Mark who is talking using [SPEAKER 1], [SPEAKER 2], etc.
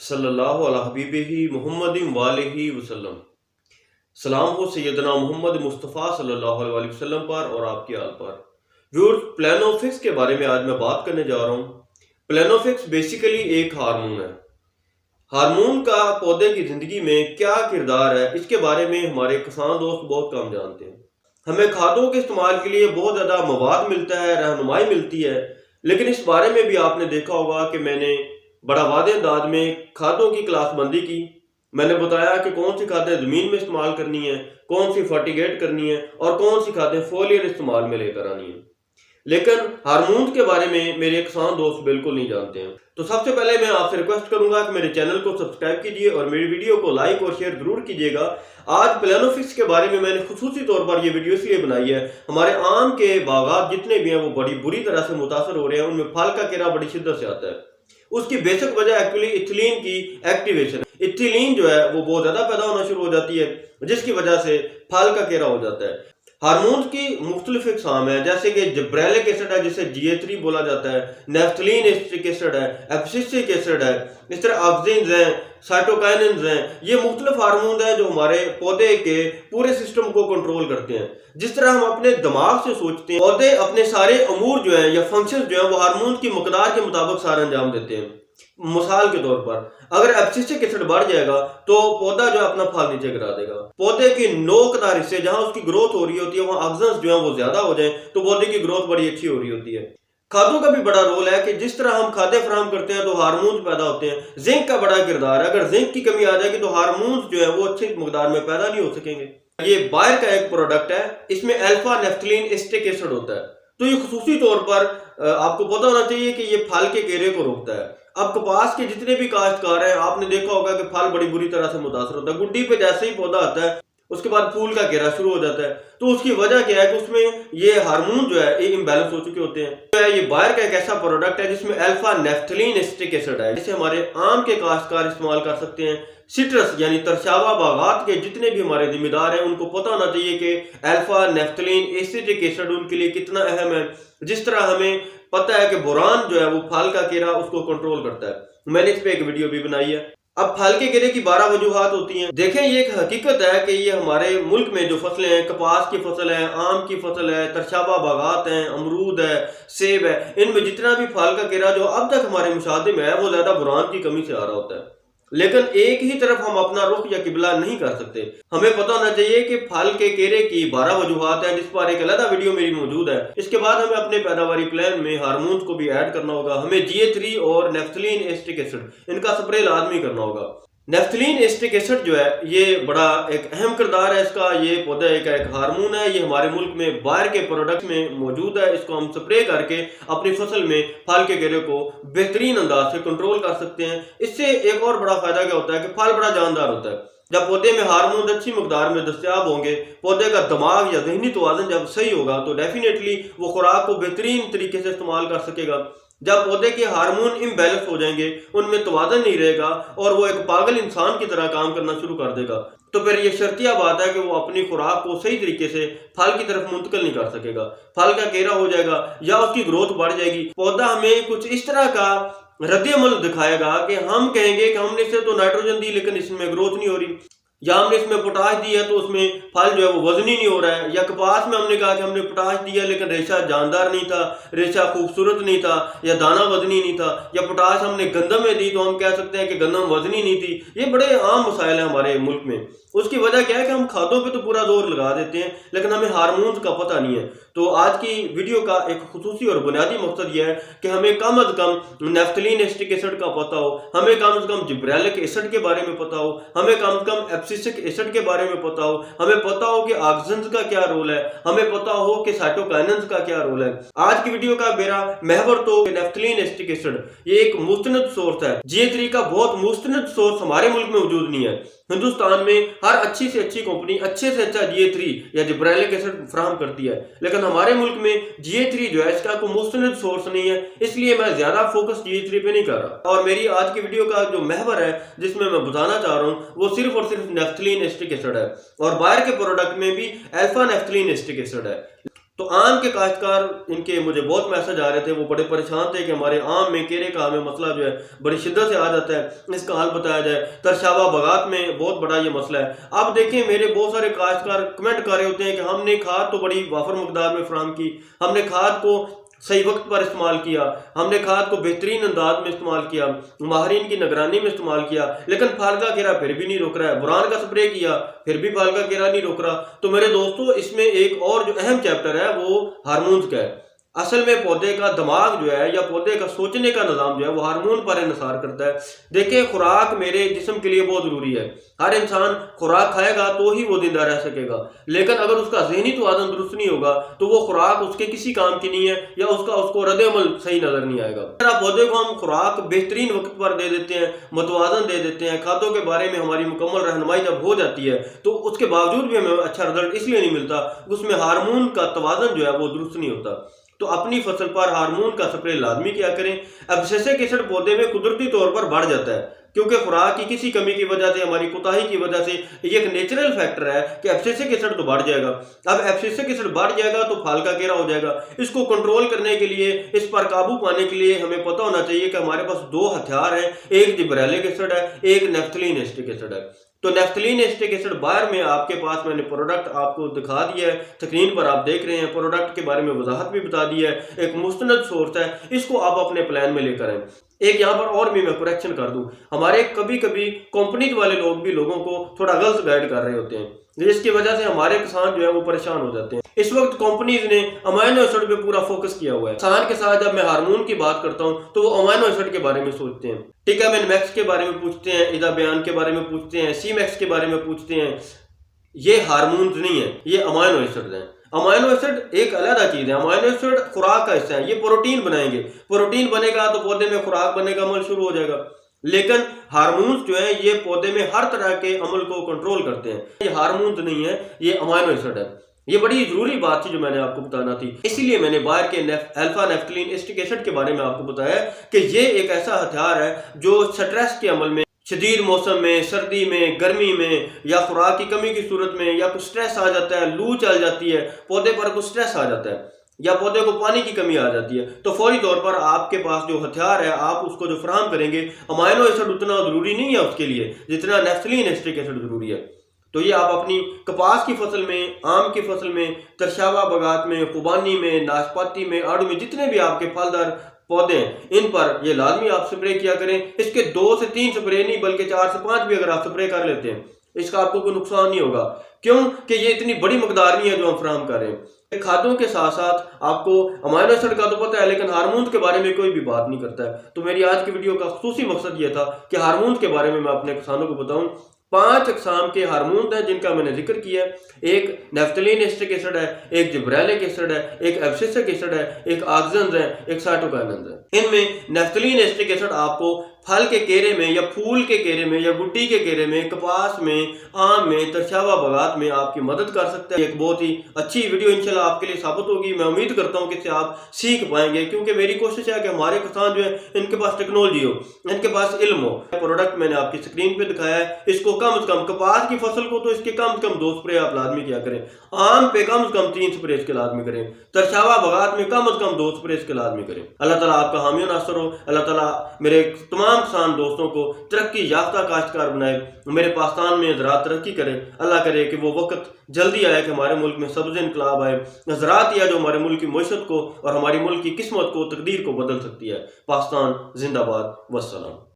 [SPEAKER 1] सल्लल्लाहु अला हबीबिही मुहम्मदिन वालिही वसल्लम। सलाम हो सैयदना मोहम्मद मुस्तफ़ा सल्लल्लाहु अलैहि वसल्लम पर और आपके आल पर। व्यूअर्स, प्लानोफिक्स के बारे में आज मैं बात करने जा रहा हूँ। प्लानोफिक्स बेसिकली एक हार्मोन है। हार्मोन का पौधे की ज़िंदगी में क्या किरदार है, इसके बारे में हमारे किसान दोस्त बहुत कम जानते हैं। हमें खादों के इस्तेमाल के लिए बहुत ज़्यादा मवाद मिलता है, रहनुमाई मिलती है, लेकिन इस बारे में भी आपने देखा होगा कि मैंने बड़ा वादे अंदाज में खादों की क्लासबंदी की। मैंने बताया कि कौन सी खादें ज़मीन में इस्तेमाल करनी है, कौन सी फर्टिगेट करनी है और कौन सी खादें फोलियर इस्तेमाल में लेकर आनी है। लेकिन हार्मोन के बारे में मेरे किसान दोस्त बिल्कुल नहीं जानते हैं। तो सबसे पहले मैं आपसे रिक्वेस्ट करूंगा कि मेरे चैनल को सब्सक्राइब कीजिए और मेरी वीडियो को लाइक और शेयर जरूर कीजिएगा। आज प्लानोफिक्स के बारे में मैंने खुसूसी तौर पर यह वीडियो इसलिए बनाई है, हमारे आम के बागात जितने भी हैं वो बड़ी बुरी तरह से मुतासर हो रहे हैं, उनमें फल का केरा बड़ी शिद्दत से आता है। उसकी बेसिक वजह एक्चुअली इथिलीन की एक्टिवेशन। इथिलीन जो है वो बहुत ज्यादा पैदा होना शुरू हो जाती है, जिसकी वजह से फल का केरा हो जाता है। हार्मोन्स की मुख्तलिफ इकसाम है, जैसे कि जिब्रेलिक एसिड है जिसे GA3 बोला जाता है, नेफ्थलीन एसिटिक एसिड है, एब्सिसिक एसिड है, इस तरह ऑक्सिन्स हैं, साइटोकाइनिन्स हैं। ये मुख्तलिफ हार्मोन हैं जो हमारे पौधे के पूरे सिस्टम को कंट्रोल करते हैं। जिस तरह हम अपने दिमाग से सोचते हैं, पौधे अपने सारे अमूर जो है या फंक्शंस जो है वो हार्मोन की मकदार के मुताबिक सारा अंजाम देते हैं। मिसाल के तौर पर अगर एब्सिसिक एसिड बढ़ जाएगा तो पौधा जो है अपना फल नीचे गिरा देगा। पौधे की नोकदार हिस्से जहां उसकी ग्रोथ हो रही होती है वहां ऑक्सीजन जो है वो ज्यादा हो जाए तो पौधे की ग्रोथ बड़ी अच्छी हो रही होती है। खादों का भी बड़ा रोल है कि जिस तरह हम खाद्य फराहम करते हैं तो हार्मोन्स पैदा होते हैं। जिंक का बड़ा किरदार है। अगर जिंक की कमी आ जाएगी तो हार्मोन्स जो है वो अच्छी मकदार में पैदा नहीं हो सकेंगे। ये बायर का एक प्रोडक्ट है, इसमें अल्फा नेफ्थलीन एसिटिक एसिड होता है। तो ये खुसूसी तौर पर आपको पता होना चाहिए कि ये फल के केरे को रोकता है। अब कपास के जितने भी काश्तकार हैं, आपने देखा होगा कि फल बड़ी बुरी तरह से मुतासर होता है। गुड्डी पे जैसे ही पौधा आता है उसके बाद फूल का घेरा शुरू हो जाता है। तो उसकी वजह क्या है कि उसमें ये हार्मोन जो है ये इम्बैलेंस हो चुके होते हैं। तो ये बायर का एक ऐसा प्रोडक्ट है जिसमें अल्फा नेफ्थलीन एसिटिक एसिड है, जिसे हमारे आम के काश्तकार इस्तेमाल कर सकते हैं। सिट्रस यानी तरशावा बागात के जितने भी हमारे जिम्मेदार हैं उनको पता होना चाहिए कि अल्फा नेफ्थलीन एसिटिक एसिड उनके लिए कितना अहम है। जिस तरह हमें पता है कि बोरान जो है वो फल का केरा उसको कंट्रोल करता है। मैंने इस पे एक वीडियो भी बनाई है। अब फल के केरे की 12 वजूहात होती हैं। देखें, ये एक हकीकत है कि ये हमारे मुल्क में जो फसलें हैं, कपास की फसल है, आम की फसल है, तरशाबा बागात हैं, अमरूद है, सेब है, इनमें जितना भी फल का केरा जो अब तक हमारे मुशाहदे में है वो ज्यादा बुरान की कमी से आ रहा होता है। लेकिन एक ही तरफ हम अपना रुख या किबला नहीं कर सकते। हमें पता होना चाहिए कि फल के केरे की 12 वजूहात है, जिस पर एक अलग वीडियो मेरी मौजूद है। इसके बाद हमें अपने पैदावारी प्लान में हार्मोन्स को भी ऐड करना होगा। हमें GA3 और नेफ्थलीन एसिटिक एसिड इनका स्प्रे लाजमी करना होगा। नेफ्थलीन एसिटिक एसिड जो है ये बड़ा एक अहम किरदार है इसका। ये पौधा एक हार्मोन है, ये हमारे मुल्क में बायर के प्रोडक्ट में मौजूद है। इसको हम स्प्रे करके अपनी फसल में फल के घेरे को बेहतरीन अंदाज से कंट्रोल कर सकते हैं। इससे एक और बड़ा फायदा क्या होता है कि फल बड़ा जानदार होता है। जब पौधे में हार्मोन अच्छी मकदार में दस्तयाब होंगे, पौधे का दिमाग या जहनी तवाज़ुन जब सही होगा तो डेफिनेटली वो खुराक को बेहतरीन तरीके से इस्तेमाल कर सकेगा। जब पौधे के हार्मोन इम्बैलेंस हो जाएंगे, उनमें तवाज़ुन नहीं रहेगा और वो एक पागल इंसान की तरह काम करना शुरू कर देगा, तो फिर ये शर्तिया बात है कि वो अपनी खुराक को सही तरीके से फल की तरफ मुंतकिल नहीं कर सकेगा। फल का केरा हो जाएगा या उसकी ग्रोथ बढ़ जाएगी। पौधा हमें कुछ इस तरह का रद्द-ए-अमल दिखाएगा कि हम कहेंगे कि हमने इसे तो नाइट्रोजन दी लेकिन इसमें ग्रोथ नहीं हो रही, या हमने इसमें पोटाश दी है तो उसमें फल जो है वो वजनी नहीं हो रहा है, या कपास में हमने कहा कि हमने पोटाश दिया लेकिन रेशा जानदार नहीं था, रेशा खूबसूरत नहीं था, या दाना वजनी नहीं था, या पोटाश हमने गंदम में दी तो हम कह सकते हैं कि गंदम वजनी नहीं थी। ये बड़े आम मसाइल हैं हमारे मुल्क में। उसकी वजह क्या है कि हम खादों पे तो पूरा जोर लगा देते हैं लेकिन हमें हार्मोन्स का पता नहीं है। तो आज की वीडियो का एक खुसूसी और बुनियादी मकसद यह है कि हमें कम अज कम नेफ्थलीन एसिटिक एसिड का पता हो, हमें कम अज कम जिब्रेलिक एसिड के बारे में पता हो, हमें कम अज कम एब्सिसिक एसिड के बारे में पता हो, हमें पता हो कि ऑक्सीजन का क्या रोल है, हमें पता हो कि साइटोकाइनिन्स का क्या रोल है। आज की वीडियो का मेरा महवर तो नेफ्थलीन एसिटिक एसिड ये एक मुस्तनद सोर्स है। GA3 का बहुत मुस्तनद सोर्स हमारे मुल्क में मौजूद नहीं है। हिंदुस्तान में हर अच्छी से अच्छी कंपनी अच्छे से अच्छा GA3 या जिब्रेलिक एसिड फराहम करती है, लेकिन हमारे मुल्क में GA3 जो है इसका कोई मुस्तनद सोर्स नहीं है, इसलिए मैं ज्यादा फोकस GA3 पे नहीं कर रहा। और मेरी आज की वीडियो का जो महवर है जिसमें मैं बताना चाह रहा हूँ वो सिर्फ और सिर्फ नेफ्थलीन एसिटिक एसिड है, और बायर के प्रोडक्ट में भी अल्फा नेफ्थलीन एसिटिक एसिड है। तो आम के काश्तकार इनके मुझे बहुत मैसेज आ रहे थे, वो बड़े परेशान थे कि हमारे आम में केरे का हमें मसला जो है बड़ी शिद्दत से आ जाता है, इसका हल बताया जाए। तरशावा बगात में बहुत बड़ा ये मसला है। अब देखें, मेरे बहुत सारे काश्तकार कमेंट कर रहे होते हैं कि हमने खाद तो बड़ी वाफर मकदार में फराम की, हमने खाद को सही वक्त पर इस्तेमाल किया, हमने खाद को बेहतरीन अंदाज में इस्तेमाल किया, माहरीन की निगरानी में इस्तेमाल किया, लेकिन फाल का घेरा फिर भी नहीं रोक रहा है। बुरान का स्प्रे किया फिर भी फाल का घेरा नहीं रोक रहा। तो मेरे दोस्तों, इसमें एक और जो अहम चैप्टर है वो हार्मोन्स का है। असल में पौधे का दिमाग जो है या पौधे का सोचने का निज़ाम जो है वो हार्मोन पर इन्हिसार करता है। देखिए, खुराक मेरे जिस्म के लिए बहुत ज़रूरी है। हर इंसान खुराक खाएगा तो ही वो जिंदा रह सकेगा, लेकिन अगर उसका ज़हनी तवाज़ुन दुरुस्त नहीं होगा तो वो खुराक उसके किसी काम की नहीं है या उसको रद्द-ए-अमल सही नज़र नहीं आएगा। अगर पौधे को हम खुराक बेहतरीन वक्त पर दे देते हैं, मुतवाज़न दे देते हैं, खादों के बारे में हमारी मुकम्मल रहनुमाई जब हो जाती है तो उसके बावजूद भी हमें अच्छा रिजल्ट इसलिए नहीं मिलता, उसमें हार्मोन का तवाज़ुन जो है वो दुरुस्त नहीं होता। तो अपनी फसल पर हार्मोन का स्प्रे लाजमी किया करें। एब्सिसिक एसिड पौधे में कुदरती तौर पर बढ़ जाता है, क्योंकि खुराक की किसी कमी की वजह से, हमारी कोताही की वजह से ये एक नेचुरल फैक्टर है कि एब्सिसिक एसिड तो बढ़ जाएगा। अब एब्सिसिक एसिड बढ़ जाएगा तो फाल का घेरा हो जाएगा। इसको कंट्रोल करने के लिए, इस पर काबू पाने के लिए हमें पता होना चाहिए कि हमारे पास दो हथियार हैं, एक जिब्रेलिक एसिड है, एक नैफ्थलीन एसिटिक एसिड है। तो नैफ्थलीन एसिटिक एसिड बाहर में आपके पास मैंने प्रोडक्ट आपको दिखा दिया है, स्क्रीन पर आप देख रहे हैं। प्रोडक्ट के बारे में वजाहत भी बता दी है, एक मुस्तनद सोर्स है, इसको आप अपने प्लान में लेकर आए। एक यहाँ पर और भी मैं करेक्शन कर दूं, हमारे कभी कभी कंपनी वाले लोग भी लोगों को थोड़ा गलत गाइड कर रहे होते हैं, जिसकी वजह से हमारे किसान जो है वो परेशान हो जाते हैं। इस वक्त कंपनीज ने अमाइनो एसिड पे पूरा फोकस किया हुआ है। किसान के साथ जब मैं हार्मोन की बात करता हूँ तो वो अमाइनो एसिड के बारे में सोचते हैं, टिकामेन मैक्स के बारे में पूछते हैं, इदा बयान के बारे में पूछते हैं, सी मैक्स के बारे में पूछते हैं। ये हार्मोन्स नहीं है, ये अमाइनो एसिड हैं। अमाइनो एसिड एक अलग चीज है। अमाइनो एसिड खुराक का हिस्सा है, ये प्रोटीन बनाएंगे। प्रोटीन बनेगा तो पौधे में खुराक बनने का अमल शुरू हो जाएगा। लेकिन हार्मोन्स जो है ये पौधे में हर तरह के अमल को कंट्रोल करते हैं। ये हार्मोन्स नहीं है, ये अमाइनो एसिड है। ये बड़ी जरूरी बात थी जो मैंने आपको बताना थी, इसीलिए मैंने बाहर के अल्फा नैफ्थलीन एसिटिक एसिड के बारे में आपको बताया कि ये एक ऐसा हथियार है जो स्ट्रेस के अमल में, शदीद मौसम में, सर्दी में, गर्मी में, या खुराक की कमी की सूरत में, या कुछ स्ट्रेस आ जाता है, लू चल जाती है, पौधे पर कुछ स्ट्रेस आ जाता है, या पौधे को पानी की कमी आ जाती है, तो फौरी तौर पर आपके पास जो हथियार है आप उसको जो फराहम करेंगे, अमाइनो एसिड उतना जरूरी नहीं है उसके लिए जितना नैफ्थलीन एसिटिक एसिड जरूरी है। तो ये आप अपनी कपास की फसल में, आम की फसल में, तरशावा बगात में, खुबानी में, नाशपाती में, आड़ू में, जितने भी आपके फलदार पौधे हैं इन पर ये लाजमी आप स्प्रे किया करें। इसके 2 से 3 स्प्रे नहीं बल्कि 4 से 5 भी अगर आप स्प्रे कर लेते हैं इसका आपको कोई नुकसान नहीं होगा, क्योंकि ये इतनी बड़ी मकदार नहीं है जो हम फराहम कर रहे हैं। खादों के साथ साथ आपको अमाइनो एसिड का तो पता है, लेकिन हार्मोन्स के बारे में कोई भी बात नहीं करता है। तो मेरी आज की वीडियो का खुसूसी मकसद ये था कि हार्मोन्स के बारे में मैं अपने किसानों को बताऊं। 5 अक़साम के हार्मोन हैं जिनका मैंने जिक्र किया है। एक नैफ्थलीन एसिटिक एसिड है, एक जिब्रेलिक एसिड है, एक एब्सिसिक एसिड है, एक ऑक्जेन्स है, एक साइटोकाइनेंस है। इनमें नैफ्थलीन एसिटिक एसिड आपको फल के केरे में या फूल के केरे में या गुड्डी के केरे में, कपास में, आम में, तरशावा बगात में आपकी मदद कर सकता है। एक बहुत ही अच्छी वीडियो इंशाल्लाह आपके लिए साबित होगी। मैं उम्मीद करता हूँ कि इससे आप सीख पाएंगे, क्योंकि मेरी कोशिश है कि हमारे किसान जो है इनके पास टेक्नोलॉजी हो, इनके पास इल्म हो। प्रोडक्ट मैंने आपकी स्क्रीन पे दिखाया है, इसको कम से कम, कपास की फसल को तो इसके कम से कम 2 स्प्रे आप लाजमी किया करें, आम पे कम से कम 3 स्प्रे इसके लाजमी करें, तरशावा बगात में कम से कम 2 स्प्रे इसके लाजमी करें। अल्लाह ताला आपका हामी नासर हो। अल्लाह ताला मेरे तमाम किसान दोस्तों को तरक्की याफ्ता काश्तकार बनाए, मेरे पाकिस्तान में ज़राअत तरक्की करे। अल्लाह करे कि वो वक्त जल्दी आए कि हमारे मुल्क में सब्ज़ इनकलाब आए। ज़राअत या जो हमारे मुल्क की मईशत को और हमारी मुल्क की किस्मत को, तकदीर को बदल सकती है। पाकिस्तान जिंदाबाद। वस्सलाम।